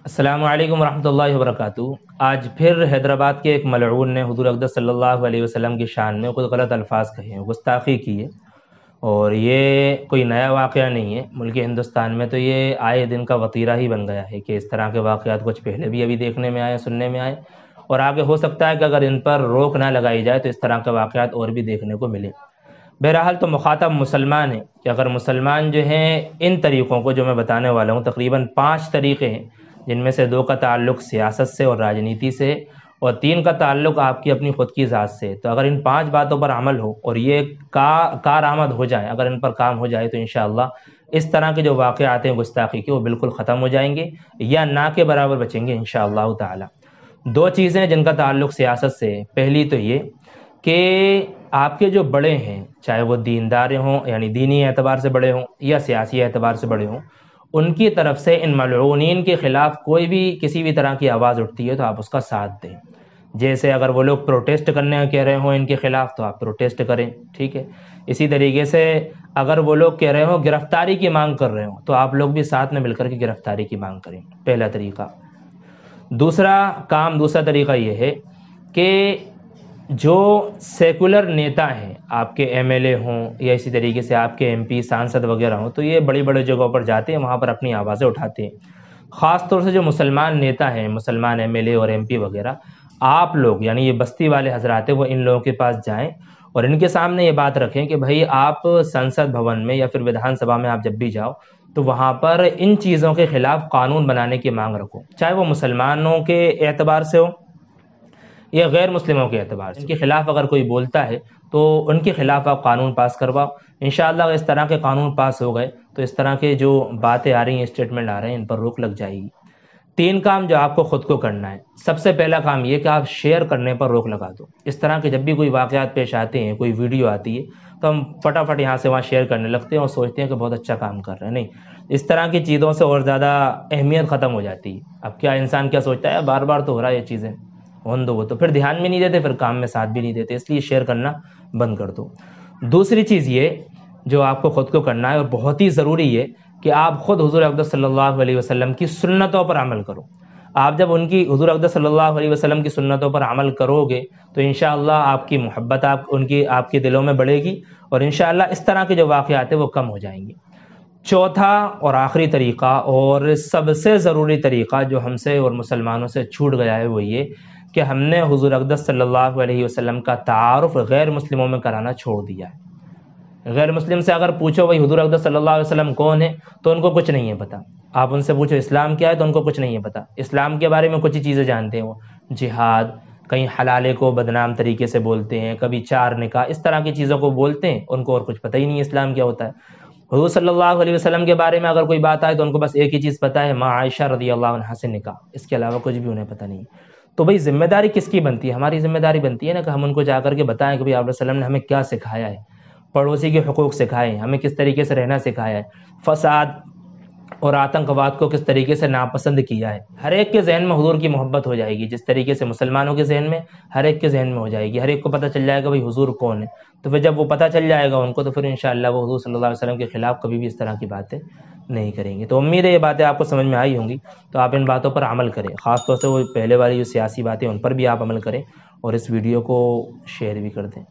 السلام علیکم ورحمۃ اللہ وبرکاتہ۔ آج پھر حیدرآباد کے ایک ملعون نے حضور اقدس صلی اللہ علیہ وسلم کی شان میں کچھ غلط الفاظ کہے ہیں، گستاخی کی ہے، اور یہ کوئی نیا واقعہ نہیں ہے۔ ملک ہندوستان میں تو یہ آئے دن کا وطیرہ ہی بن گیا ہے کہ اس طرح کے واقعات کچھ پہلے بھی ابھی دیکھنے میں آئے، سننے میں آئے، اور آگے ہو سکتا ہے کہ اگر ان پر روک نہ لگائی جائے تو اس طرح کے واقعات اور بھی دیکھنے کو ملے۔ بہرحال تو مخاطب مسلمان ہیں کہ اگر مسلمان جو ہیں ان طریقوں کو جو میں بتانے والا ہوں، تقریباً 5 طریقے ہیں، جن میں سے 2 کا تعلق سیاست سے اور راجنیتی سے، اور 3 کا تعلق آپ کی اپنی خود کی ذات سے، تو اگر ان 5 باتوں پر عمل ہو اور یہ کارآمد ہو جائیں، اگر ان پر کام ہو جائے تو انشاءاللہ اس طرح کے جو واقعات ہیں گستاخی کے وہ بالکل ختم ہو جائیں گے یا نہ کے برابر بچیں گے انشاءاللہ تعالی۔ 2 چیزیں جن کا تعلق سیاست سے ہے۔ پہلی تو یہ کہ آپ کے جو بڑے ہیں، چاہے وہ دیندار ہوں یعنی دینی اعتبار سے بڑے ہوں یا سیاسی اعتبار سے بڑے ہوں، ان کی طرف سے ان ملعونین کے خلاف کوئی بھی کسی بھی طرح کی آواز اٹھتی ہے تو آپ اس کا ساتھ دیں۔ جیسے اگر وہ لوگ پروٹیسٹ کرنے کہہ رہے ہوں ان کے خلاف تو آپ پروٹیسٹ کریں، ٹھیک ہے۔ اسی طریقے سے اگر وہ لوگ کہہ رہے ہوں گرفتاری کی مانگ کر رہے ہوں تو آپ لوگ بھی ساتھ میں مل کر کے گرفتاری کی مانگ کریں، پہلا طریقہ۔ دوسرا طریقہ یہ ہے کہ جو سیکولر نیتا ہیں، آپ کے ایم ایل اے ہوں یا اسی طریقے سے آپ کے ایم پی سانسد وغیرہ ہوں، تو یہ بڑی بڑی جگہوں پر جاتے ہیں، وہاں پر اپنی آوازیں اٹھاتے ہیں۔ خاص طور سے جو مسلمان نیتا ہیں، مسلمان ایم ایل اے اور ایم پی وغیرہ، آپ لوگ یعنی یہ بستی والے حضرات ہیں وہ ان لوگوں کے پاس جائیں اور ان کے سامنے یہ بات رکھیں کہ بھائی آپ سنسد بھون میں یا پھر ودھان سبھا میں آپ جب بھی جاؤ تو وہاں پر ان چیزوں کے خلاف قانون بنانے کی مانگ رکھو، چاہے وہ مسلمانوں کے اعتبار سے ہو یا غیر مسلموں کے اعتبار سے۔ ان کے خلاف اگر کوئی بولتا ہے تو ان کے خلاف آپ قانون پاس کرواؤ۔ انشاءاللہ اگر اس طرح کے قانون پاس ہو گئے تو اس طرح کے جو باتیں آ رہی ہیں، اسٹیٹمنٹ آ رہے ہیں، ان پر روک لگ جائے گی۔ 3 کام جو آپ کو خود کو کرنا ہے۔ سب سے پہلا کام یہ کہ آپ شیئر کرنے پر روک لگا دو۔ اس طرح کے جب بھی کوئی واقعات پیش آتے ہیں، کوئی ویڈیو آتی ہے تو ہم فٹافٹ یہاں سے وہاں شیئر کرنے لگتے ہیں اور سوچتے ہیں کہ بہت اچھا کام کر رہے ہیں۔ نہیں، اس طرح کی چیزوں سے اور زیادہ اہمیت ختم ہو جاتی ہے۔ اب کیا انسان کیا سوچتا ہے، بار بار تو ہو رہا ہے یہ چیزیں، ہونے دو، وہ تو پھر دھیان بھی نہیں دیتے، پھر کام میں ساتھ بھی نہیں دیتے، اس لیے شیئر کرنا بند کر دو۔ دوسری چیز یہ جو آپ کو خود کو کرنا ہے اور بہت ہی ضروری ہے کہ آپ خود حضور اقدس صلی اللہ علیہ وسلم کی سنتوں پر عمل کرو۔ آپ جب ان کی حضور اقدس صلی اللہ علیہ وسلم کی سنتوں پر عمل کرو گے تو انشاءاللہ آپ کی محبت آپ کے دلوں میں بڑھے گی اور انشاءاللہ اس طرح کے جو واقعات ہیں وہ کم ہو جائیں گے۔ چوتھا اور آخری طریقہ اور سب سے ضروری طریقہ جو ہم سے اور مسلمانوں سے چھوٹ گیا ہے وہ یہ کہ ہم نے حضور اقدس صلی اللہ علیہ وسلم کا تعارف غیر مسلموں میں کرانا چھوڑ دیا ہے۔ غیر مسلم سے اگر پوچھو بھائی حضور اقدس صلی اللہ علیہ وسلم کون ہے تو ان کو کچھ نہیں ہے پتہ۔ آپ ان سے پوچھو اسلام کیا ہے تو ان کو کچھ نہیں ہے پتہ۔ اسلام کے بارے میں کچھ ہی چیزیں جانتے ہیں، وہ جہاد، کہیں حلالے کو بدنام طریقے سے بولتے ہیں، کبھی 4 نکاح، اس طرح کی چیزوں کو بولتے ہیں، ان کو اور کچھ پتہ ہی نہیں ہے اسلام کیا ہوتا ہے۔ حضور صلی اللہ علیہ وسلم کے بارے میں اگر کوئی بات آئے تو ان کو بس ایک ہی چیز پتہ ہے، ماں عائشہ رضی اللہ عنہا سے نکاح، اس کے علاوہ کچھ بھی انہیں پتہ نہیں۔ تو بھائی ذمہ داری کس کی بنتی ہے؟ ہماری ذمہ داری بنتی ہے نا کہ ہم ان کو جا کر کے بتائیں کہ بھائی آپ علیہ وسلم نے ہمیں کیا سکھایا ہے، پڑوسی کے حقوق سکھائے ہیں، ہمیں کس طریقے سے رہنا سکھایا ہے، فساد اور آتنکواد کو کس طریقے سے ناپسند کیا ہے۔ ہر ایک کے ذہن میں حضور کی محبت ہو جائے گی، جس طریقے سے مسلمانوں کے ذہن میں، ہر ایک کے ذہن میں ہو جائے گی، ہر ایک کو پتہ چل جائے گا بھائی حضور کون ہے۔ تو پھر جب وہ پتہ چل جائے گا ان کو تو پھر انشاءاللہ وہ حضور صلی اللہ علیہ وسلم کے خلاف کبھی بھی اس طرح کی باتیں نہیں کریں گے۔ تو امید ہے یہ باتیں آپ کو سمجھ میں آئی ہوں گی، تو آپ ان باتوں پر عمل کریں، خاص طور سے وہ پہلے والی جو سیاسی باتیں ان پر بھی آپ عمل کریں اور اس ویڈیو کو شیئر بھی کر دیں۔